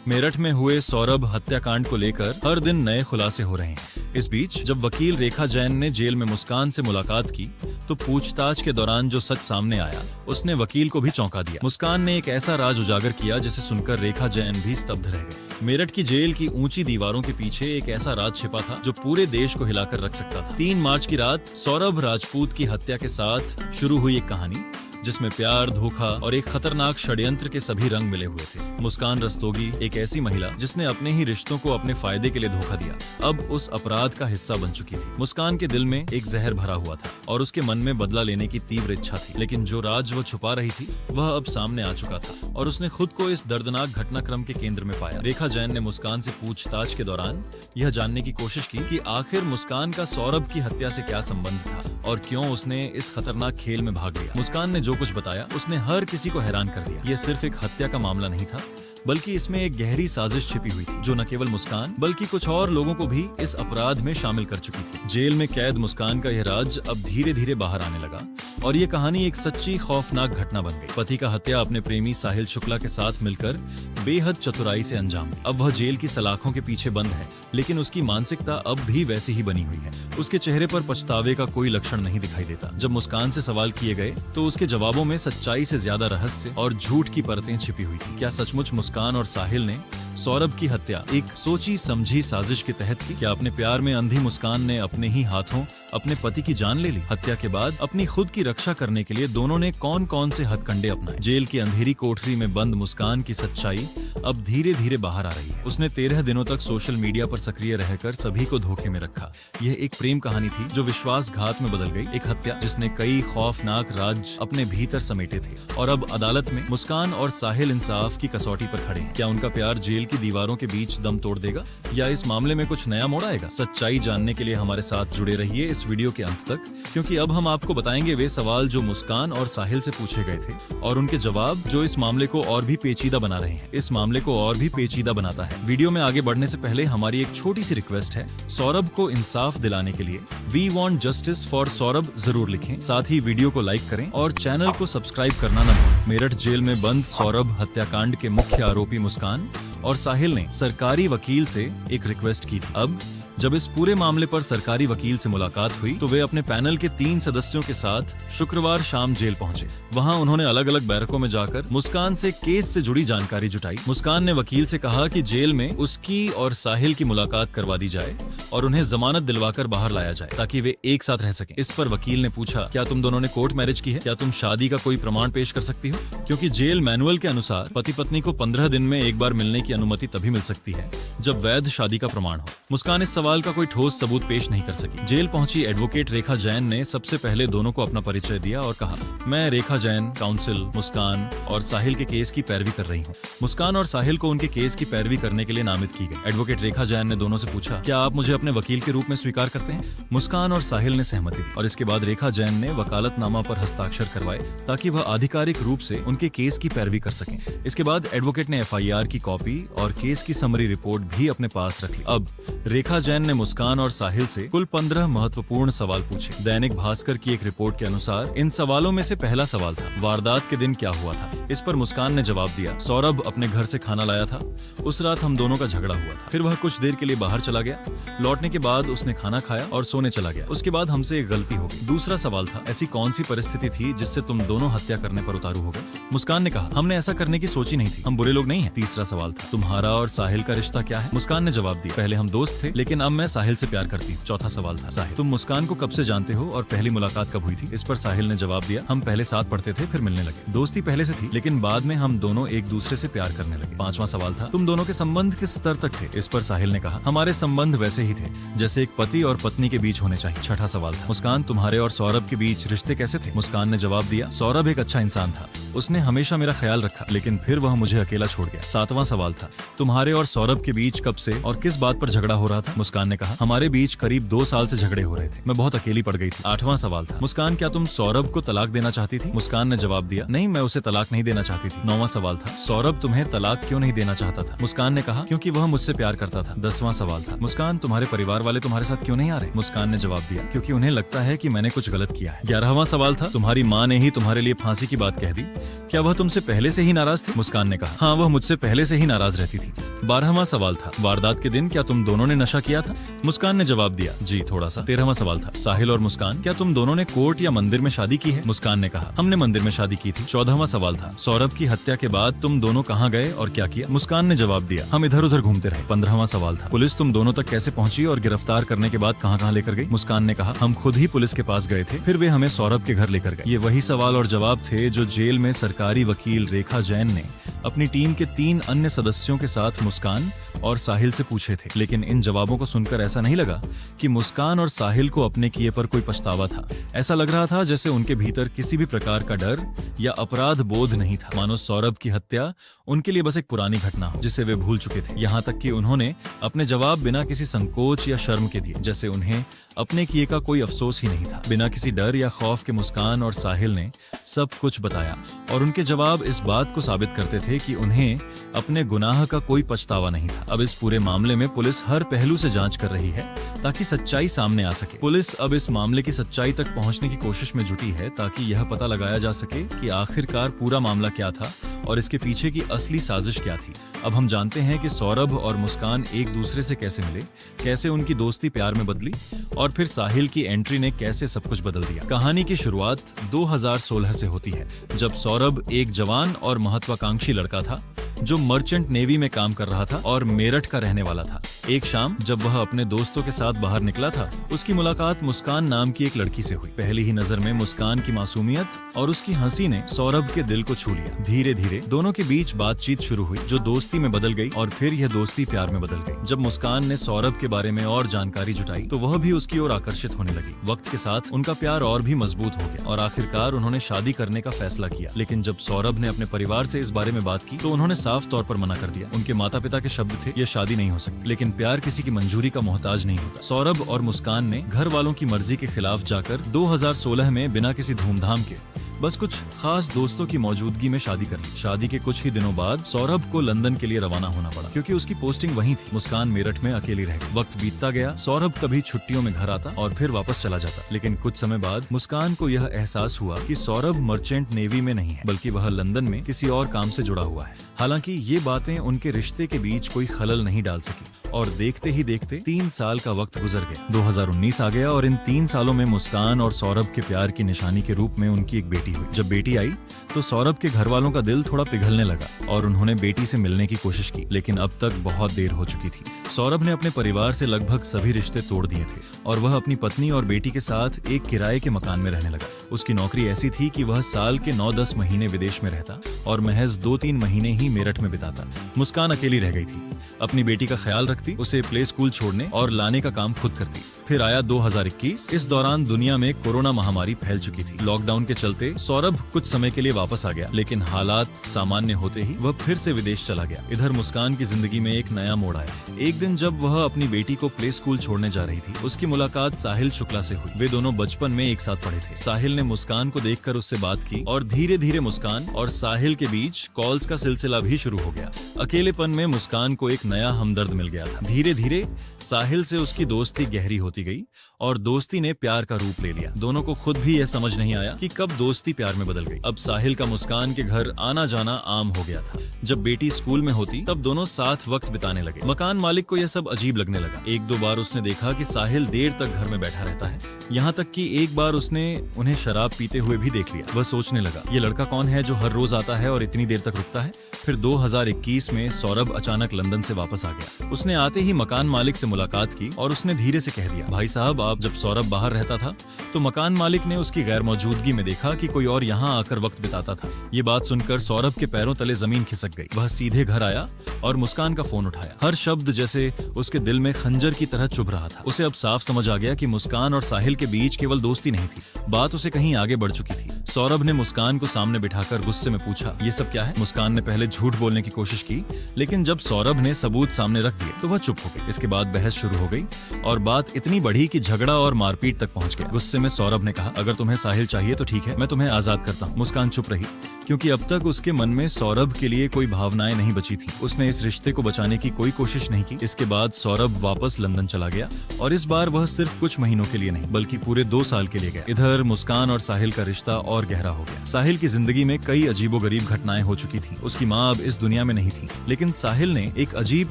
मेरठ में हुए सौरभ हत्याकांड को लेकर हर दिन नए खुलासे हो रहे हैं। इस बीच जब वकील रेखा जैन ने जेल में मुस्कान से मुलाकात की तो पूछताछ के दौरान जो सच सामने आया उसने वकील को भी चौंका दिया। मुस्कान ने एक ऐसा राज उजागर किया जिसे सुनकर रेखा जैन भी स्तब्ध रह गए। मेरठ की जेल की ऊंची दीवारों के पीछे एक ऐसा राज छिपा था जो पूरे देश को हिलाकर रख सकता था। 3 मार्च की रात सौरभ राजपूत की हत्या के साथ शुरू हुई एक कहानी जिसमें प्यार, धोखा और एक खतरनाक षड्यंत्र के सभी रंग मिले हुए थे। मुस्कान रस्तोगी एक ऐसी महिला जिसने अपने ही रिश्तों को अपने फायदे के लिए धोखा दिया, अब उस अपराध का हिस्सा बन चुकी थी। मुस्कान के दिल में एक जहर भरा हुआ था और उसके मन में बदला लेने की तीव्र इच्छा थी, लेकिन जो राज वो छुपा रही थी वह अब सामने आ चुका था और उसने खुद को इस दर्दनाक घटनाक्रम के केंद्र में पाया। रेखा जैन ने मुस्कान से पूछताछ के दौरान यह जानने की कोशिश की कि आखिर मुस्कान का सौरभ की हत्या से क्या संबंध था और क्यों उसने इस खतरनाक खेल में भाग लिया। मुस्कान ने जो कुछ बताया उसने हर किसी को हैरान कर दिया। यह सिर्फ एक हत्या का मामला नहीं था, बल्कि इसमें एक गहरी साजिश छिपी हुई थी जो न केवल मुस्कान बल्कि कुछ और लोगों को भी इस अपराध में शामिल कर चुकी थी। जेल में कैद मुस्कान का यह राज अब धीरे धीरे बाहर आने लगा और ये कहानी एक सच्ची खौफनाक घटना बन गई। पति का हत्या अपने प्रेमी साहिल शुक्ला के साथ मिलकर बेहद चतुराई से अंजाम दी। अब वह जेल की सलाखों के पीछे बंद है, लेकिन उसकी मानसिकता अब भी वैसी ही बनी हुई है। उसके चेहरे पर पछतावे का कोई लक्षण नहीं दिखाई देता। जब मुस्कान से सवाल किए गए तो उसके जवाबों में सच्चाई से ज्यादा रहस्य और झूठ की परतें छिपी हुई थी। क्या सचमुच मुस्कान और साहिल ने सौरभ की हत्या एक सोची समझी साजिश के तहत की? क्या अपने प्यार में अंधी मुस्कान ने अपने ही हाथों अपने पति की जान ले ली? हत्या के बाद अपनी खुद की रक्षा करने के लिए दोनों ने कौन कौन से हथकंडे अपनाए? जेल की अंधेरी कोठरी में बंद मुस्कान की सच्चाई अब धीरे धीरे बाहर आ रही है। उसने 13 दिनों तक सोशल मीडिया पर सक्रिय रहकर सभी को धोखे में रखा। यह एक प्रेम कहानी थी जो विश्वासघात में बदल गई, एक हत्या जिसने कई खौफनाक राज अपने भीतर समेटे थे और अब अदालत में मुस्कान और साहिल इंसाफ की कसौटी पर खड़े हैं। क्या उनका प्यार जेल की दीवारों के बीच दम तोड़ देगा या इस मामले में कुछ नया मोड़ आएगा? सच्चाई जानने के लिए हमारे साथ जुड़े रहिए इस वीडियो के अंत तक, क्योंकि अब हम आपको बताएंगे वे सवाल जो मुस्कान और साहिल से पूछे गए थे और उनके जवाब जो इस मामले को और भी पेचीदा बना रहे हैं, इस मामले को और भी पेचीदा बनाता है। वीडियो में आगे बढ़ने से पहले हमारी एक छोटी सी रिक्वेस्ट है, सौरभ को इंसाफ दिलाने के लिए we want justice for Saurabh जरूर लिखें, साथ ही वीडियो को लाइक करें और चैनल को सब्सक्राइब करना न भूलें। मेरठ जेल में बंद सौरभ हत्याकांड के मुख्य आरोपी मुस्कान और साहिल ने सरकारी वकील से एक रिक्वेस्ट की थी। अब जब इस पूरे मामले पर सरकारी वकील से मुलाकात हुई तो वे अपने पैनल के 3 सदस्यों के साथ शुक्रवार शाम जेल पहुंचे। वहां उन्होंने अलग अलग बैरकों में जाकर मुस्कान से केस से जुड़ी जानकारी जुटाई। मुस्कान ने वकील से कहा कि जेल में उसकी और साहिल की मुलाकात करवा दी जाए और उन्हें जमानत दिलवाकर बाहर लाया जाए ताकि वे एक साथ रह सकें। इस पर वकील ने पूछा, क्या तुम दोनों ने कोर्ट मैरिज की है? क्या तुम शादी का कोई प्रमाण पेश कर सकती हो? क्योंकि जेल मैनुअल के अनुसार पति पत्नी को 15 दिन में एक बार मिलने की अनुमति तभी मिल सकती है जब वैध शादी का प्रमाण हो। मुस्कान इस सवाल का कोई ठोस सबूत पेश नहीं कर सकी। जेल पहुंची एडवोकेट रेखा जैन ने सबसे पहले दोनों को अपना परिचय दिया और कहा, मैं रेखा जैन काउंसिल मुस्कान और साहिल के केस की पैरवी कर रही हूं। मुस्कान और साहिल को उनके केस की पैरवी करने के लिए नामित की गई। एडवोकेट रेखा जैन ने दोनों से पूछा, क्या आप मुझे अपने वकील के रूप में स्वीकार करते हैं? मुस्कान और साहिल ने सहमति दी और इसके बाद रेखा जैन ने वकालतनामा पर हस्ताक्षर करवाए ताकि वह आधिकारिक रूप से उनके केस की पैरवी कर सकें। इसके बाद एडवोकेट ने FIR की कॉपी और केस की समरी रिपोर्ट भी अपने पास रख ली। अब रेखा जैन ने मुस्कान और साहिल से कुल 15 महत्वपूर्ण सवाल पूछे। दैनिक भास्कर की एक रिपोर्ट के अनुसार इन सवालों में से पहला सवाल था, वारदात के दिन क्या हुआ था? इस पर मुस्कान ने जवाब दिया, सौरभ अपने घर से खाना लाया था, उस रात हम दोनों का झगड़ा हुआ था, फिर वह कुछ देर के लिए बाहर चला गया, लौटने के बाद उसने खाना खाया और सोने चला गया, उसके बाद हमसे एक गलती हो गई। दूसरा सवाल था, ऐसी कौन सी परिस्थिति थी जिससे तुम दोनों हत्या करने पर उतारू हो गए? मुस्कान ने कहा, हमने ऐसा करने की सोची नहीं थी, हम बुरे लोग नहीं हैं। तीसरा सवाल था, तुम्हारा और साहिल का रिश्ता क्या है? मुस्कान ने जवाब दिया, पहले हम दोस्त थे लेकिन अब मैं साहिल से प्यार करती हूँ। चौथा सवाल था, साहिल तुम मुस्कान को कब से जानते हो और पहली मुलाकात कब हुई थी? इस पर साहिल ने जवाब दिया, हम पहले साथ पढ़ते थे फिर मिलने लगे, दोस्ती पहले से थी लेकिन बाद में हम दोनों एक दूसरे से प्यार करने लगे। पांचवा सवाल था, तुम दोनों के संबंध किस स्तर तक थे? इस पर साहिल ने कहा, हमारे संबंध वैसे ही थे जैसे एक पति और पत्नी के बीच होने चाहिए। छठा सवाल था, मुस्कान तुम्हारे और सौरभ के बीच रिश्ते कैसे थे? मुस्कान ने जवाब दिया, सौरभ एक अच्छा इंसान था, उसने हमेशा मेरा ख्याल रखा लेकिन फिर वह मुझे अकेला छोड़ गया। सातवां सवाल था, तुम्हारे और सौरभ के बीच कब से और किस बात पर झगड़ा हो रहा था? मुस्कान ने कहा, हमारे बीच करीब 2 साल से झगड़े हो रहे थे, मैं बहुत अकेली पड़ गई थी। आठवां सवाल था, मुस्कान क्या तुम सौरभ को तलाक देना चाहती थी? मुस्कान ने जवाब दिया, नहीं मैं उसे तलाक नहीं देना चाहती थी। नौवां सवाल था, सौरभ तुम्हें तलाक क्यों नहीं देना चाहता था? मुस्कान ने कहा, क्योंकि वह मुझसे प्यार करता था। 10वां सवाल था, मुस्कान तुम्हारे परिवार वाले तुम्हारे साथ क्यों नहीं आ रहे? मुस्कान ने जवाब दिया, क्योंकि उन्हें लगता है कि मैंने कुछ गलत किया है। 11वां सवाल था, तुम्हारी माँ ने ही तुम्हारे लिए फांसी की बात कह दी, क्या वह तुमसे पहले से ही नाराज थी? मुस्कान ने कहा, हाँ वह मुझसे पहले से ही नाराज रहती थी 12वां सवाल था, वारदात के दिन क्या तुम दोनों ने नशा किया था? मुस्कान ने जवाब दिया, जी थोड़ा सा। 13वां सवाल था, साहिल और मुस्कान क्या तुम दोनों ने कोर्ट या मंदिर में शादी की है? मुस्कान ने कहा, हमने मंदिर में शादी की थी। 14वां सवाल था, सौरभ की हत्या के बाद तुम दोनों कहाँ गए और क्या किया? मुस्कान ने जवाब दिया, हम इधर उधर घूमते रहे। 15वां सवाल था, पुलिस तुम दोनों तक कैसे पहुंची और गिरफ्तार करने के बाद कहाँ कहाँ लेकर गई? मुस्कान ने कहा, हम खुद ही पुलिस के पास गए थे, फिर वे हमें सौरभ के घर लेकर गए। ये वही सवाल और जवाब थे जो जेल में सरकारी वकील रेखा जैन ने अपनी टीम के 3 अन्य सदस्यों के साथ मुस्कान और साहिल से पूछे थे। लेकिन इन जवाबों को सुनकर ऐसा नहीं लगा कि मुस्कान और साहिल को अपने किए पर कोई पछतावा था। ऐसा लग रहा था जैसे उनके भीतर किसी भी प्रकार का डर या अपराध बोध नहीं था, मानो सौरभ की हत्या उनके लिए बस एक पुरानी घटना हो जिसे वे भूल चुके थे। यहाँ तक कि उन्होंने अपने जवाब बिना किसी संकोच या शर्म के दिए, जैसे उन्हें अपने किए का कोई अफसोस ही नहीं था। बिना किसी डर या खौफ के मुस्कान और साहिल ने सब कुछ बताया और उनके जवाब इस बात को साबित करते थे कि उन्हें अपने गुनाह का कोई पछतावा नहीं था। अब इस पूरे मामले में पुलिस हर पहलू से जांच कर रही है ताकि सच्चाई सामने आ सके। पुलिस अब इस मामले की सच्चाई तक पहुंचने की कोशिश में जुटी है ताकि यह पता लगाया जा सके कि आखिरकार पूरा मामला क्या था और इसके पीछे की असली साजिश क्या थी। अब हम जानते हैं कि सौरभ और मुस्कान एक दूसरे से कैसे मिले, कैसे उनकी दोस्ती प्यार में बदली और फिर साहिल की एंट्री ने कैसे सब कुछ बदल दिया। कहानी की शुरुआत 2016 से होती है, जब सौरभ एक जवान और महत्वाकांक्षी लड़का था जो मर्चेंट नेवी में काम कर रहा था और मेरठ का रहने वाला था। एक शाम जब वह अपने दोस्तों के साथ बाहर निकला था, उसकी मुलाकात मुस्कान नाम की एक लड़की से हुई। पहली ही नजर में मुस्कान की मासूमियत और उसकी हंसी ने सौरभ के दिल को छू लिया। धीरे धीरे दोनों के बीच बातचीत शुरू हुई जो दोस्ती में बदल गई और फिर यह दोस्ती प्यार में बदल गई। जब मुस्कान ने सौरभ के बारे में और जानकारी जुटाई तो वह भी उसकी ओर आकर्षित होने लगी। वक्त के साथ उनका प्यार और भी मजबूत हो गया और आखिरकार उन्होंने शादी करने का फैसला किया। लेकिन जब सौरभ ने अपने परिवार से इस बारे में बात की तो उन्होंने साफ तौर पर मना कर दिया। उनके माता पिता के शब्द थे, ये शादी नहीं हो सकती। लेकिन प्यार किसी की मंजूरी का मोहताज नहीं होता। सौरभ और मुस्कान ने घर वालों की मर्जी के खिलाफ जाकर 2016 में बिना किसी धूमधाम के बस कुछ खास दोस्तों की मौजूदगी में शादी कर ली। शादी के कुछ ही दिनों बाद सौरभ को लंदन के लिए रवाना होना पड़ा क्योंकि उसकी पोस्टिंग वहीं थी। मुस्कान मेरठ में अकेली रह गई। वक्त बीतता गया, सौरभ कभी छुट्टियों में घर आता और फिर वापस चला जाता। लेकिन कुछ समय बाद मुस्कान को यह एहसास हुआ कि सौरभ मर्चेंट नेवी में नहीं है, बल्कि वह लंदन में किसी और काम से जुड़ा हुआ है। हालांकि ये बातें उनके रिश्ते के बीच कोई खलल नहीं डाल सकी और देखते ही देखते 3 साल का वक्त गुजर गया। 2019 आ गया और इन 3 सालों में मुस्कान और सौरभ के प्यार की निशानी के रूप में उनकी एक बेटी हुई। जब बेटी आई तो सौरभ के घर वालों का दिल थोड़ा पिघलने लगा और उन्होंने बेटी से मिलने की कोशिश की, लेकिन अब तक बहुत देर हो चुकी थी। सौरभ ने अपने परिवार से लगभग सभी रिश्ते तोड़ दिए थे और वह अपनी पत्नी और बेटी के साथ एक किराए के मकान में रहने लगा। उसकी नौकरी ऐसी थी कि वह साल के 9-10 महीने विदेश में रहता और महज 2-3 महीने ही मेरठ में बिताता। मुस्कान अकेली रह गई थी, अपनी बेटी का ख्याल रखती, उसे प्ले स्कूल छोड़ने और लाने का काम खुद करती। फिर आया 2021। इस दौरान दुनिया में कोरोना महामारी फैल चुकी थी। लॉकडाउन के चलते सौरभ कुछ समय के लिए वापस आ गया, लेकिन हालात सामान्य होते ही वह फिर से विदेश चला गया। इधर मुस्कान की जिंदगी में एक नया मोड़ आया। एक दिन जब वह अपनी बेटी को प्ले स्कूल छोड़ने जा रही थी, उसकी मुलाकात साहिल शुक्ला से हुई। वे दोनों बचपन में एक साथ पढ़े थे। साहिल ने मुस्कान को देखकर उससे बात की और धीरे धीरे मुस्कान और साहिल के बीच कॉल्स का सिलसिला भी शुरू हो गया। अकेलेपन में मुस्कान को एक नया हमदर्द मिल गया था। धीरे धीरे साहिल से उसकी दोस्ती गहरी होती गई और दोस्ती ने प्यार का रूप ले लिया। दोनों को खुद भी यह समझ नहीं आया कि कब दोस्ती प्यार में बदल गई। अब साहिल का मुस्कान के घर आना जाना आम हो गया था। जब बेटी स्कूल में होती तब दोनों साथ वक्त बिताने लगे। मकान मालिक को यह सब अजीब लगने लगा। 1-2 बार उसने देखा कि साहिल देर तक घर में बैठा रहता है, यहाँ तक कि एक बार उसने उन्हें शराब पीते हुए भी देख लिया। वह सोचने लगा, ये लड़का कौन है जो हर रोज आता है और इतनी देर तक रुकता है। फिर 2021 में सौरभ अचानक लंदन से वापस आ गया। उसने आते ही मकान मालिक से मुलाकात की और उसने धीरे से कह दिया, भाई साहब, आप जब सौरभ बाहर रहता था तो मकान मालिक ने उसकी गैर मौजूदगी में देखा कि कोई और यहाँ आकर वक्त बिताता था। ये बात सुनकर सौरभ के पैरों तले जमीन खिसक गई। वह सीधे घर आया और मुस्कान का फोन उठाया। हर शब्द जैसे उसके दिल में खंजर की तरह चुभ रहा था। उसे अब साफ समझ आ गया कि मुस्कान और साहिल के बीच केवल दोस्ती नहीं थी, बात उसे कहीं आगे बढ़ चुकी थी। सौरभ ने मुस्कान को सामने बिठाकर गुस्से में पूछा, ये सब क्या है? मुस्कान ने पहले झूठ बोलने की कोशिश की, लेकिन जब सौरभ ने सबूत सामने रख दिए तो वह चुप हो गई। इसके बाद बहस शुरू हो गई और बात इतनी बढ़ी कि झगड़ा और मारपीट तक पहुंच गया। गुस्से में सौरभ ने कहा, अगर तुम्हें साहिल चाहिए तो ठीक है, मैं तुम्हें आजाद करता हूँ। मुस्कान चुप रही क्योंकि अब तक उसके मन में सौरभ के लिए कोई भावनाएं नहीं बची थी। उसने इस रिश्ते को बचाने की कोई कोशिश नहीं की। इसके बाद सौरभ वापस लंदन चला गया और इस बार वह सिर्फ कुछ महीनों के लिए नहीं बल्कि पूरे 2 साल के लिए गया। इधर मुस्कान और साहिल का रिश्ता और गहरा हो गया। साहिल की जिंदगी में कई अजीबोगरीब घटनाएं हो चुकी थी। उसकी माँ माँ अब इस दुनिया में नहीं थी। लेकिन साहिल ने एक अजीब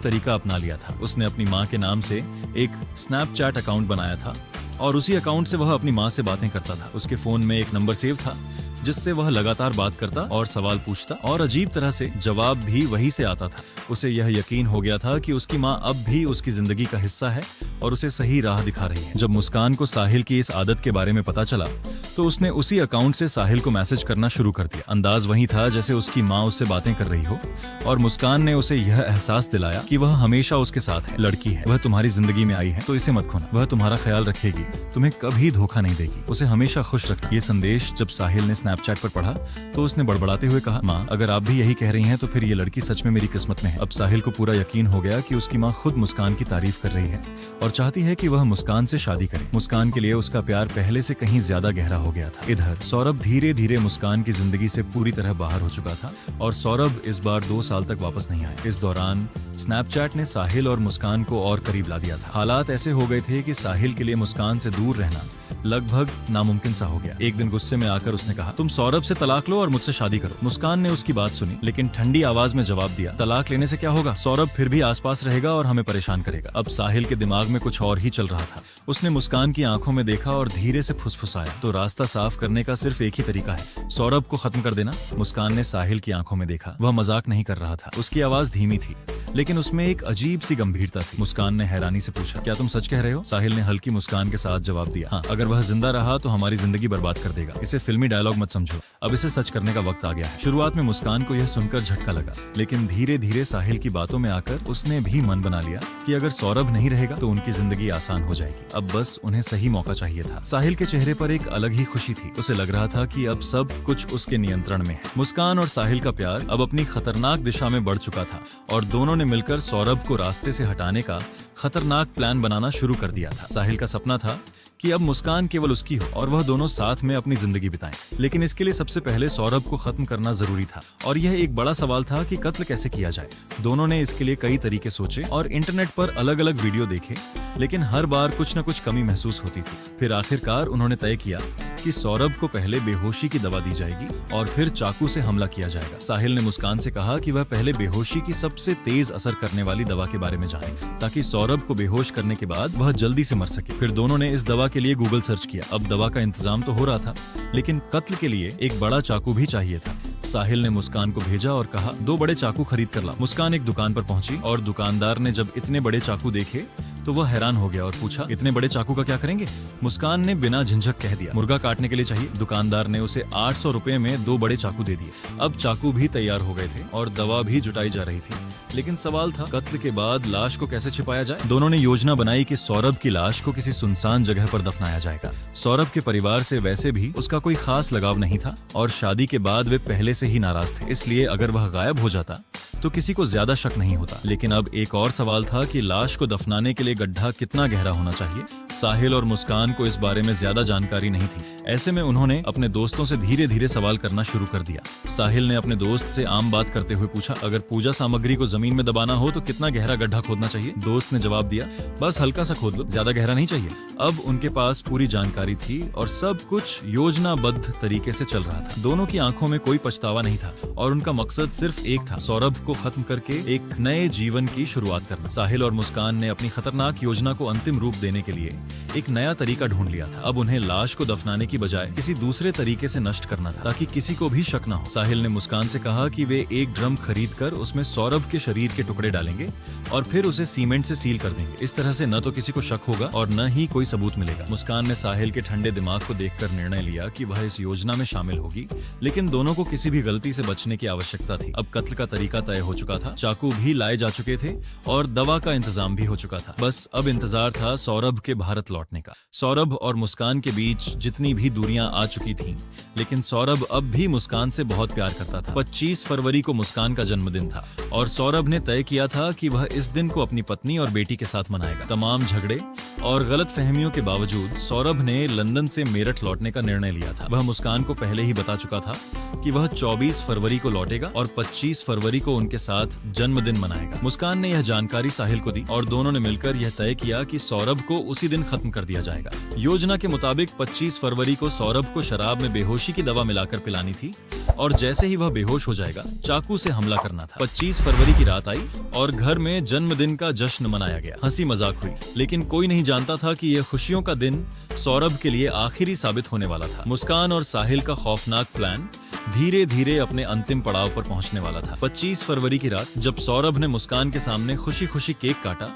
तरीका अपना लिया था। उसने अपनी माँ के नाम से एक स्नैपचैट अकाउंट बनाया था और उसी अकाउंट से वह अपनी माँ से बातें करता था। उसके फोन में एक नंबर सेव था जिससे वह लगातार बात करता और सवाल पूछता और अजीब तरह से जवाब भी वही से आता था। उसे यह यकीन हो गया था कि उसकी माँ अब भी उसकी जिंदगी का हिस्सा है और उसे सही राह दिखा रही है। जब मुस्कान को साहिल की इस आदत के बारे में पता चला तो उसने उसी अकाउंट से साहिल को मैसेज करना शुरू कर दिया। अंदाज वही था जैसे उसकी माँ उससे बातें कर रही हो और मुस्कान ने उसे यह एहसास दिलाया कि वह हमेशा उसके साथ है। लड़की है, वह तुम्हारी जिंदगी में आई है तो इसे मत खोना। वह तुम्हारा ख्याल रखेगी, तुम्हें कभी धोखा नहीं देगी, उसे हमेशा खुश रखना। ये संदेश जब साहिल ने स्नैपचैट पर पढ़ा तो उसने बड़बड़ाते हुए कहा, माँ अगर आप भी यही कह रही हैं तो फिर ये लड़की सच में मेरी किस्मत में है। अब साहिल को पूरा यकीन हो गया कि उसकी माँ खुद मुस्कान की तारीफ कर रही है और चाहती है कि वह मुस्कान से शादी करे। मुस्कान के लिए उसका प्यार पहले से कहीं ज्यादा गहरा हो गया था। इधर सौरभ धीरे धीरे मुस्कान की जिंदगी से पूरी तरह बाहर हो चुका था और सौरभ इस बार 2 साल तक वापस नहीं आया। इस दौरान स्नैपचैट ने साहिल और मुस्कान को और करीब ला दिया था। हालात ऐसे हो गए थे कि साहिल के लिए मुस्कान से दूर रहना लगभग नामुमकिन सा हो गया। एक दिन गुस्से में आकर उसने कहा, तुम सौरभ से तलाक लो और मुझसे शादी करो। मुस्कान ने उसकी बात सुनी लेकिन ठंडी आवाज में जवाब दिया, तलाक लेने से क्या होगा, सौरभ फिर भी आसपास रहेगा और हमें परेशान करेगा। अब साहिल के दिमाग में कुछ और ही चल रहा था। उसने मुस्कान की आंखों में देखा और धीरे से फुसफुसाया, तो रास्ता साफ करने का सिर्फ एक ही तरीका है, सौरभ को खत्म कर देना। मुस्कान ने साहिल की आंखों में देखा। वह मजाक नहीं कर रहा था। उसकी आवाज धीमी थी लेकिन उसमें एक अजीब सी गंभीरता थी। मुस्कान ने हैरानी से पूछा, क्या तुम सच कह रहे हो? साहिल ने हल्की मुस्कान के साथ जवाब दिया, हाँ, अगर वह जिंदा रहा तो हमारी जिंदगी बर्बाद कर देगा। इसे फिल्मी डायलॉग मत समझो, अब इसे सच करने का वक्त आ गया है। शुरुआत में मुस्कान को यह सुनकर झटका लगा लेकिन धीरे धीरे साहिल की बातों में आकर उसने भी मन बना लिया कि अगर सौरभ नहीं रहेगा तो उनकी जिंदगी आसान हो जाएगी। अब बस उन्हें सही मौका चाहिए था। साहिल के चेहरे पर एक अलग ही खुशी थी। उसे लग रहा था कि अब सब कुछ उसके नियंत्रण में है। मुस्कान और साहिल का प्यार अब अपनी खतरनाक दिशा में बढ़ चुका था और दोनों ने मिलकर सौरभ को रास्ते से हटाने का खतरनाक प्लान बनाना शुरू कर दिया था। साहिल का सपना था कि अब मुस्कान केवल उसकी हो और वह दोनों साथ में अपनी जिंदगी बिताएं। लेकिन इसके लिए सबसे पहले सौरभ को खत्म करना जरूरी था और यह एक बड़ा सवाल था कि कत्ल कैसे किया जाए। दोनों ने इसके लिए कई तरीके सोचे और इंटरनेट पर अलग अलग वीडियो देखे लेकिन हर बार कुछ न कुछ कमी महसूस होती थी। फिर आखिरकार उन्होंने तय किया कि सौरभ को पहले बेहोशी की दवा दी जाएगी और फिर चाकू से हमला किया जाएगा। साहिल ने मुस्कान से कहा कि वह पहले बेहोशी की सबसे तेज असर करने वाली दवा के बारे में जाने ताकि सौरभ को बेहोश करने के बाद वह जल्दी से मर सके। फिर दोनों ने इस दवा के लिए गूगल सर्च किया। अब दवा का इंतजाम तो हो रहा था लेकिन कत्ल के लिए एक बड़ा चाकू भी चाहिए था। साहिल ने मुस्कान को भेजा और कहा, 2 बड़े चाकू खरीद कर ला। मुस्कान एक दुकान पर पहुंची और दुकानदार ने जब इतने बड़े चाकू देखे तो वह हैरान हो गया और पूछा, इतने बड़े चाकू का क्या करेंगे? मुस्कान ने बिना झिझक कह दिया, मुर्गा काटने के लिए चाहिए। दुकानदार ने उसे 800 रुपए में 2 बड़े चाकू दे दिए। अब चाकू भी तैयार हो गए थे और दवा भी जुटाई जा रही थी लेकिन सवाल था, कत्ल के बाद लाश को कैसे छिपाया जाए? दोनों ने योजना बनाई कि सौरभ की लाश को किसी सुनसान जगह पर दफनाया जाएगा। सौरभ के परिवार से वैसे भी उसका कोई खास लगाव नहीं था और शादी के बाद वे पहले से ही नाराज थे, इसलिए अगर वह गायब हो जाता तो किसी को ज्यादा शक नहीं होता। लेकिन अब एक और सवाल था कि लाश को दफनाने के लिए गड्ढा कितना गहरा होना चाहिए। साहिल और मुस्कान को इस बारे में ज्यादा जानकारी नहीं थी। ऐसे में उन्होंने अपने दोस्तों से धीरे धीरे सवाल करना शुरू कर दिया। साहिल ने अपने दोस्त से आम बात करते हुए पूछा, अगर पूजा सामग्री को जमीन में दबाना हो तो कितना गहरा गड्ढा खोदना चाहिए? दोस्त ने जवाब दिया, बस हल्का सा खोद लो, ज्यादा गहरा नहीं चाहिए। अब उनके पास पूरी जानकारी थी और सब कुछ योजनाबद्ध तरीके से चल रहा था। दोनों की आंखों में कोई पछतावा नहीं था और उनका मकसद सिर्फ एक था, सौरभ को खत्म करके एक नए जीवन की शुरुआत करना। साहिल और मुस्कान ने अपनी खतरनाक योजना को अंतिम रूप देने के लिए एक नया तरीका ढूंढ लिया था। अब उन्हें लाश को दफनाने की बजाय किसी दूसरे तरीके से नष्ट करना था ताकि किसी को भी शक न हो। साहिल ने मुस्कान से कहा कि वे एक ड्रम खरीद कर उसमें सौरभ के शरीर के टुकड़े डालेंगे और फिर उसे सीमेंट से सील कर देंगे। इस तरह से न तो किसी को शक होगा और न ही कोई सबूत मिलेगा। मुस्कान ने साहिल के ठंडे दिमाग को देखकर निर्णय लिया कि वह इस योजना में शामिल होगी, लेकिन दोनों को किसी भी गलती से बचने की आवश्यकता थी। अब कत्ल का तरीका तय हो चुका था, चाकू भी लाए जा चुके थे और दवा का इंतजाम भी हो चुका था। बस अब इंतजार था सौरभ के भारत लौटने का। सौरभ और मुस्कान के बीच जितनी भी दूरियां आ चुकी थीं, लेकिन सौरभ अब भी मुस्कान से बहुत प्यार करता था। 25 फरवरी को मुस्कान का जन्मदिन था और सौरभ ने तय किया था कि वह इस दिन को अपनी पत्नी और बेटी के साथ मनाएगा। तमाम झगड़े और गलत फहमियों के बावजूद सौरभ ने लंदन से मेरठ लौटने का निर्णय लिया था। वह मुस्कान को पहले ही बता चुका था कि वह 24 फरवरी को लौटेगा और 25 फरवरी को उनके साथ जन्मदिन मनाएगा। मुस्कान ने यह जानकारी साहिल को दी और दोनों ने मिलकर यह तय किया कि सौरभ को उसी दिन खत्म कर दिया जाएगा। योजना के मुताबिक 25 फरवरी को सौरभ को शराब में बेहोशी की दवा मिलाकर पिलानी थी और जैसे ही वह बेहोश हो जाएगा चाकू से हमला करना था। 25 फरवरी की रात आई और घर में जन्मदिन का जश्न मनाया गया। हंसी मजाक हुई, लेकिन कोई नहीं जानता था कि यह खुशियों का दिन सौरभ के लिए आखिरी साबित होने वाला था। मुस्कान और साहिल का खौफनाक प्लान धीरे धीरे अपने अंतिम पड़ाव पर पहुंचने वाला था। 25 फरवरी की रात जब सौरभ ने मुस्कान के सामने खुशी खुशी केक काटा,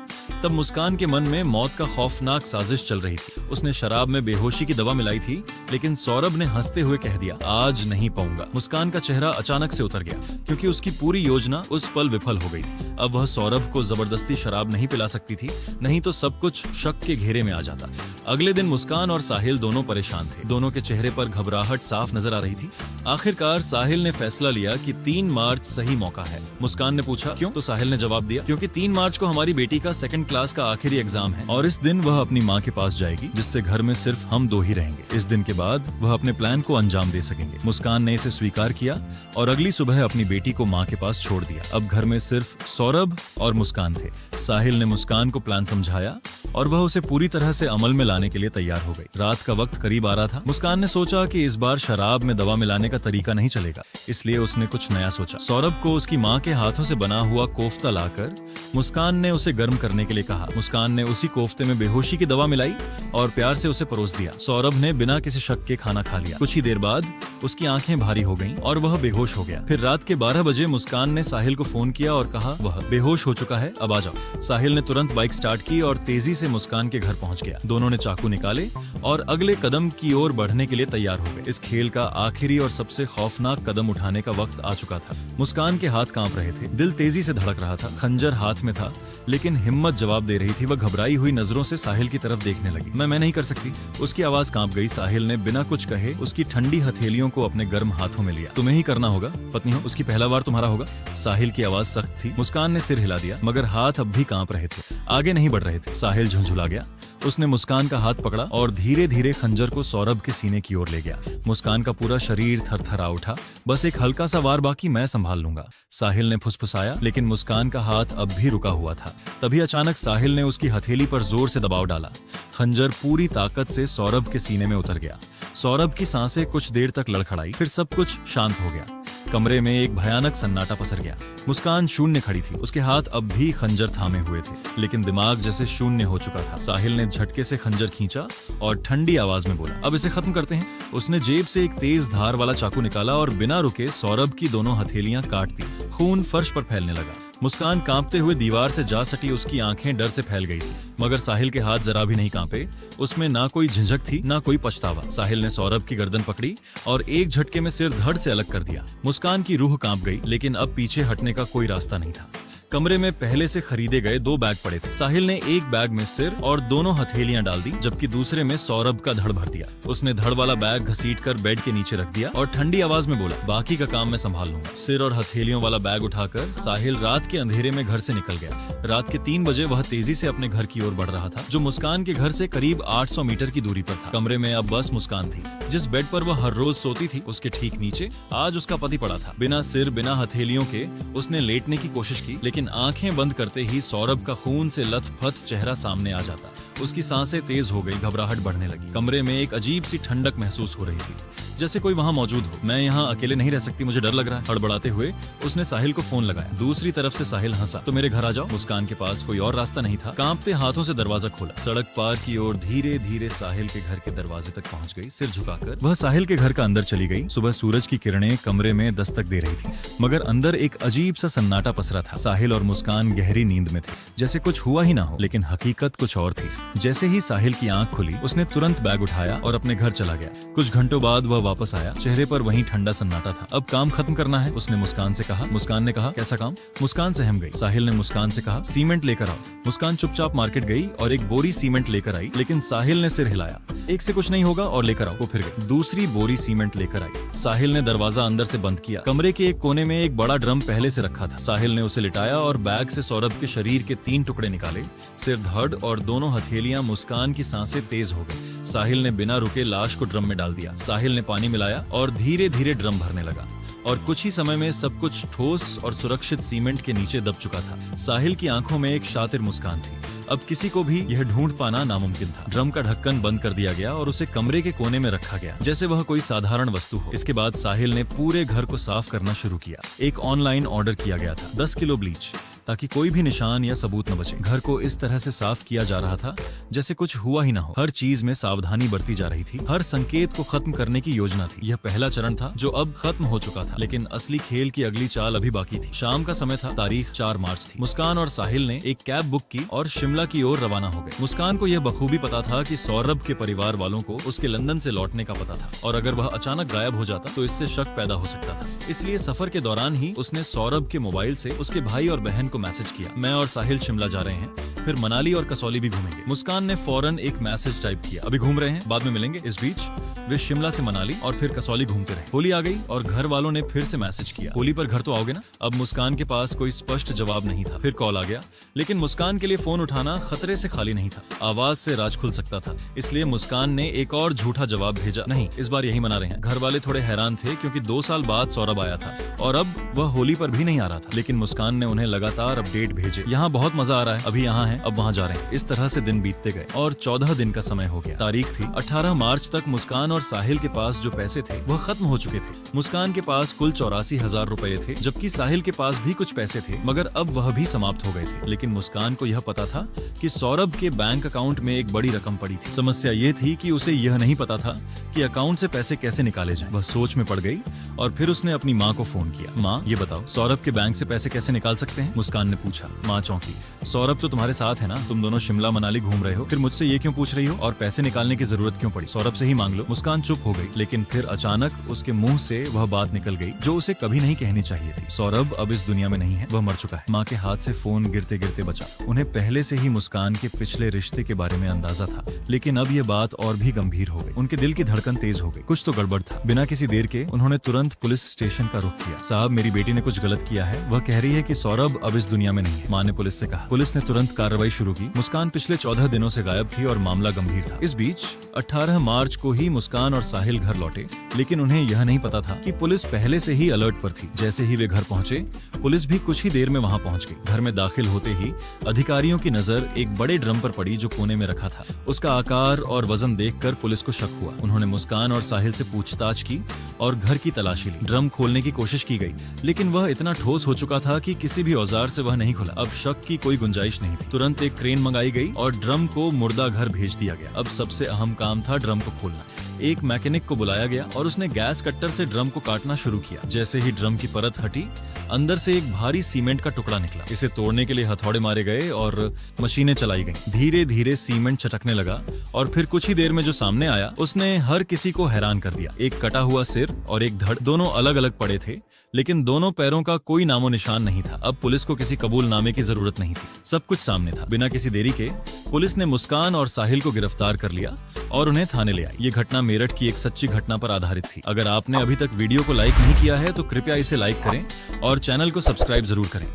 तब मुस्कान के मन में मौत का खौफनाक साजिश चल रही थी। उसने शराब में बेहोशी की दवा मिलाई थी, लेकिन सौरभ ने हंसते हुए कह दिया, आज नहीं पाऊंगा। मुस्कान का चेहरा अचानक से उतर गया, क्योंकि उसकी पूरी योजना उस पल विफल हो गई थी। अब वह सौरभ को जबरदस्ती शराब नहीं पिला सकती थी, नहीं तो सब कुछ शक के घेरे में आ जाता। अगले दिन मुस्कान और साहिल दोनों परेशान थे। दोनों के चेहरे पर घबराहट साफ नजर आ रही थी। आखिरकार साहिल ने फैसला लिया कि 3 मार्च सही मौका है। मुस्कान ने पूछा, क्यों? तो साहिल ने जवाब दिया, क्योंकि 3 मार्च को हमारी बेटी का 2nd क्लास का आखिरी एग्जाम है और इस दिन वह अपनी माँ के पास जाएगी, जिससे घर में सिर्फ हम 2 ही रहेंगे। इस दिन के बाद वह अपने प्लान को अंजाम दे सकेंगे। मुस्कान ने इसे स्वीकार किया और अगली सुबह अपनी बेटी को माँ के पास छोड़ दिया। अब घर में सिर्फ सौरभ और मुस्कान थे। साहिल ने मुस्कान को प्लान समझाया और वह उसे पूरी तरह से अमल में लाने के लिए तैयार हो गई। रात का वक्त करीब आ रहा था। मुस्कान ने सोचा कि इस बार शराब में दवा मिलाने का तरीका नहीं चलेगा, इसलिए उसने कुछ नया सोचा। सौरभ को उसकी माँ के हाथों से बना हुआ कोफ्ता लाकर मुस्कान ने उसे गर्म करने के लिए कहा। मुस्कान ने उसी कोफ्ते में बेहोशी की दवा मिलाई और प्यार से उसे परोस दिया। सौरभ ने बिना किसी शक के खाना खा लिया। कुछ ही देर बाद उसकी आंखें भारी हो गईं और वह बेहोश हो गया। फिर रात के 12 बजे मुस्कान ने साहिल को फोन किया और कहा, वह बेहोश हो चुका है, अब आ जाओ। साहिल ने तुरंत बाइक स्टार्ट की और तेजी से मुस्कान के घर पहुंच गया। दोनों ने चाकू निकाले और अगले कदम की ओर बढ़ने के लिए तैयार हो गए। इस खेल का आखिरी और सबसे खौफनाक कदम उठाने का वक्त आ चुका था। मुस्कान के हाथ कांप रहे थे, दिल तेजी से धड़क रहा था, खंजर हाथ में था, लेकिन हिम्मत जवाब दे रही थी। वह घबराई हुई नजरों से साहिल की तरफ देखने लगी। मैं नहीं कर सकती। उसकी आवाज कांप गई। साहिल ने बिना कुछ कहे उसकी ठंडी हथेलियों को अपने गर्म हाथों में लिया। तुम्हें ही करना होगा, पत्नी हो, उसकी पहला बार तुम्हारा होगा। साहिल की आवाज सख्त थी। मुस्कान ने सिर हिला दिया, मगर हाथ अब भी कांप रहे थे, आगे नहीं बढ़ रहे थे। साहिल झुंझुला गया। उसने मुस्कान का हाथ पकड़ा और धीरे धीरे खंजर को सौरभ के सीने की ओर ले गया। मुस्कान का पूरा शरीर थरथरा उठा। बस एक हल्का सा वार बाकी, मैं संभाल लूंगा, साहिल ने फुसफुसाया, लेकिन मुस्कान का हाथ अब भी रुका हुआ था। तभी अचानक साहिल ने उसकी हथेली पर जोर से दबाव डाला। खंजर पूरी ताकत से सौरभ के सीने में उतर गया। सौरभ की सांसें कुछ देर तक लड़खड़ाई, फिर सब कुछ शांत हो गया। कमरे में एक भयानक सन्नाटा पसर गया। मुस्कान शून्य खड़ी थी। उसके हाथ अब भी खंजर थामे हुए थे, लेकिन दिमाग जैसे शून्य हो चुका था। साहिल ने झटके से खंजर खींचा और ठंडी आवाज में बोला, अब इसे खत्म करते हैं। उसने जेब से एक तेज धार वाला चाकू निकाला और बिना रुके सौरभ की दोनों हथेलियां काट दी। खून फर्श पर फैलने लगा। मुस्कान कांपते हुए दीवार से जा सटी। उसकी आंखें डर से फैल गई थी, मगर साहिल के हाथ जरा भी नहीं कांपे। उसमें ना कोई झिझक थी, ना कोई पछतावा। साहिल ने सौरभ की गर्दन पकड़ी और एक झटके में सिर धड़ से अलग कर दिया। मुस्कान की रूह कांप गई, लेकिन अब पीछे हटने का कोई रास्ता नहीं था। कमरे में पहले से खरीदे गए 2 बैग पड़े थे। साहिल ने एक बैग में सिर और दोनों हथेलियां डाल दी, जबकि दूसरे में सौरभ का धड़ भर दिया। उसने धड़ वाला बैग घसीटकर बेड के नीचे रख दिया और ठंडी आवाज में बोला, बाकी का काम मैं संभाल लूंगा। सिर और हथेलियों वाला बैग उठाकर साहिल रात के अंधेरे में घर से निकल गया। रात के 3 बजे वह तेजी से अपने घर की ओर बढ़ रहा था, जो मुस्कान के घर से करीब 800 मीटर की दूरी पर था। कमरे में अब बस मुस्कान थी। जिस बेड पर वह हर रोज सोती थी, उसके ठीक नीचे आज उसका पति पड़ा था। बिना सिर, बिना हथेलियों के उसने लेटने की कोशिश की, लेकिन आंखें बंद करते ही सौरभ का खून से लथपथ चेहरा सामने आ जाता। उसकी सांसें तेज हो गई, घबराहट बढ़ने लगी। कमरे में एक अजीब सी ठंडक महसूस हो रही थी, जैसे कोई वहां मौजूद हो। मैं यहाँ अकेले नहीं रह सकती, मुझे डर लग रहा है। हड़बड़ाते हुए उसने साहिल को फोन लगाया। दूसरी तरफ से साहिल हंसा, तो मेरे घर आ जाओ। मुस्कान के पास कोई और रास्ता नहीं था। कांपते हाथों से दरवाजा खोला। सड़क पार की ओर धीरे धीरे साहिल के घर के दरवाजे तक पहुंच गई। सिर झुकाकर वह साहिल के घर का अंदर चली गई। सुबह सूरज की किरणें कमरे में दस्तक दे रही थी, मगर अंदर एक अजीब सा सन्नाटा पसरा था। साहिल और मुस्कान गहरी नींद में थे, जैसे कुछ हुआ ही ना हो, लेकिन हकीकत कुछ और थी। जैसे ही साहिल की आंख खुली, उसने तुरंत बैग उठाया और अपने घर चला गया। कुछ घंटों बाद वह वापस आया। चेहरे पर वही ठंडा सन्नाटा था। अब काम खत्म करना है, उसने मुस्कान से कहा। मुस्कान ने कहा, कैसा काम? मुस्कान सहम गई। साहिल ने मुस्कान से कहा, सीमेंट लेकर आओ। मुस्कान चुपचाप मार्केट गई और एक बोरी सीमेंट लेकर आई, लेकिन साहिल ने सिर हिलाया। एक से कुछ नहीं होगा और लेकर आओ। वो फिर गई, दूसरी बोरी सीमेंट लेकर आई। साहिल ने दरवाजा अंदर से बंद किया। कमरे के एक कोने में एक बड़ा ड्रम पहले से रखा था। साहिल ने उसे लिटाया और बैग से सौरभ के शरीर के 3 टुकड़े निकाले। सिर, धड़ और दोनों हथेलियां। मुस्कान की सांसें तेज हो गई। साहिल ने बिना रुके लाश को ड्रम में डाल दिया। साहिल ने पानी मिलाया और धीरे धीरे ड्रम भरने लगा, और कुछ ही समय में सब कुछ ठोस और सुरक्षित सीमेंट के नीचे दब चुका था। साहिल की आंखों में एक शातिर मुस्कान थी। अब किसी को भी यह ढूंढ पाना नामुमकिन था। ड्रम का ढक्कन बंद कर दिया गया और उसे कमरे के कोने में रखा गया जैसे वह कोई साधारण वस्तु हो। इसके बाद साहिल ने पूरे घर को साफ करना शुरू किया। एक ऑनलाइन ऑर्डर किया गया था 10 किलो ब्लीच, ताकि कोई भी निशान या सबूत न बचे। घर को इस तरह से साफ किया जा रहा था जैसे कुछ हुआ ही ना हो। हर चीज में सावधानी बरती जा रही थी। हर संकेत को खत्म करने की योजना थी। यह पहला चरण था जो अब खत्म हो चुका था, लेकिन असली खेल की अगली चाल अभी बाकी थी। शाम का समय था, तारीख 4 मार्च थी। मुस्कान और साहिल ने एक कैब बुक की और शिमला की ओर रवाना हो गए। मुस्कान को यह बखूबी पता था कि सौरभ के परिवार वालों को उसके लंदन से लौटने का पता था, और अगर वह अचानक गायब हो जाता तो इससे शक पैदा हो सकता था। इसलिए सफर के दौरान ही उसने सौरभ के मोबाइल से उसके भाई और बहन को मैसेज किया, मैं और साहिल शिमला जा रहे हैं, फिर मनाली और कसौली भी घूमेंगे। मुस्कान ने फौरन एक मैसेज टाइप किया, अभी घूम रहे हैं, बाद में मिलेंगे। इस बीच वे शिमला से मनाली और फिर कसौली घूमते रहे। होली आ गई और घर वालों ने फिर से मैसेज किया, होली पर घर तो आओगे ना? अब मुस्कान के पास कोई स्पष्ट जवाब नहीं था। फिर कॉल आ गया, लेकिन मुस्कान के लिए फोन उठाना खतरे से खाली नहीं था। आवाज से राज खुल सकता था, इसलिए मुस्कान ने एक और झूठा जवाब भेजा, नहीं इस बार यही मना रहे हैं। घर वाले थोड़े हैरान थे क्योंकि 2 साल बाद सौरभ आया था और अब वह होली पर भी नहीं आ रहा था, लेकिन मुस्कान ने उन्हें लगातार अपडेट भेजे, यहाँ बहुत मजा आ रहा है, अभी यहाँ है, अब वहाँ जा रहे हैं। इस तरह से दिन बीतते गए और 14 दिन का समय हो गया। तारीख थी 18 मार्च तक मुस्कान और साहिल के पास जो पैसे थे वह खत्म हो चुके थे। मुस्कान के पास कुल 84,000 रुपए थे, जबकि साहिल के पास भी कुछ पैसे थे, मगर अब वह भी समाप्त हो गए थे। लेकिन मुस्कान को यह पता था कि सौरभ के बैंक अकाउंट में एक बड़ी रकम पड़ी थी। समस्या ये थी कि उसे यह नहीं पता था कि अकाउंट से पैसे कैसे निकाले जाएं। वह सोच में पड़ गई और फिर उसने अपनी माँ को फोन किया, माँ ये बताओ सौरभ के बैंक से पैसे कैसे निकाल सकते हैं? मुस्कान ने पूछा। माँ चौंकी, सौरभ तो तुम्हारे साथ है ना, तुम दोनों शिमला मनाली घूम रहे हो, फिर मुझसे ये क्यों पूछ रही हो? और पैसे निकालने की जरूरत क्यों पड़ी? सौरभ से ही मांग लो। मुस्कान चुप हो गई, लेकिन फिर अचानक उसके मुंह से वह बात निकल गई जो उसे कभी नहीं कहनी चाहिए थी। सौरभ अब इस दुनिया में नहीं है, वह मर चुका है। माँ के हाथ से फोन गिरते गिरते बचा। उन्हें पहले से ही मुस्कान के पिछले रिश्ते के बारे में अंदाजा था, लेकिन अब ये बात और भी गंभीर हो गई। उनके दिल की धड़कन तेज हो गई, कुछ तो गड़बड़ था। बिना किसी देर के उन्होंने तुरंत पुलिस स्टेशन का रुख किया। साहब मेरी बेटी ने कुछ गलत किया है, वह कह रही है कि सौरभ अब इस दुनिया में नहीं है, माँ ने पुलिस से कहा। पुलिस ने तुरंत कार्रवाई शुरू की। मुस्कान पिछले 14 दिनों से गायब थी और मामला गंभीर था। इस बीच 18 मार्च को ही मुस्कान और साहिल घर लौटे, लेकिन उन्हें यह नहीं पता था कि पुलिस पहले से ही अलर्ट पर थी। जैसे ही वे घर पहुंचे, पुलिस भी कुछ ही देर में वहां पहुंच गई। घर में दाखिल होते ही अधिकारियों की नजर एक बड़े ड्रम पर पड़ी जो कोने में रखा था। उसका आकार और वजन देखकर पुलिस को शक हुआ। उन्होंने मुस्कान और साहिल से पूछताछ की और घर की तलाशी ली। ड्रम खोलने की कोशिश की गई, लेकिन वह इतना ठोस हो चुका था कि किसी भी औजार से वह नहीं खुला। अब शक की कोई गुंजाइश नहीं थी। तुरंत एक क्रेन मंगाई गई और ड्रम को मुर्दा घर भेज दिया गया। अब सबसे अहम काम था ड्रम को खोलना। एक मैकेनिक को बुलाया गया और उसने गैस कट्टर से ड्रम को काटना शुरू किया। जैसे ही ड्रम की परत हटी, अंदर से एक भारी सीमेंट का टुकड़ा निकला। इसे तोड़ने के लिए हथौड़े मारे गए और मशीनें चलाई गईं। धीरे धीरे सीमेंट छटकने लगा और फिर कुछ ही देर में जो सामने आया उसने हर किसी को हैरान कर दिया। एक कटा हुआ सिर और एक धड़, दोनों अलग अलग पड़े थे, लेकिन दोनों पैरों का कोई नामो निशान नहीं था। अब पुलिस को किसी कबूलनामे की जरूरत नहीं थी, सब कुछ सामने था। बिना किसी देरी के पुलिस ने मुस्कान और साहिल को गिरफ्तार कर लिया और उन्हें थाने ले आई। ये घटना मेरठ की एक सच्ची घटना पर आधारित थी। अगर आपने अभी तक वीडियो को लाइक नहीं किया है तो कृपया इसे लाइक करें और चैनल को सब्सक्राइब जरूर करें।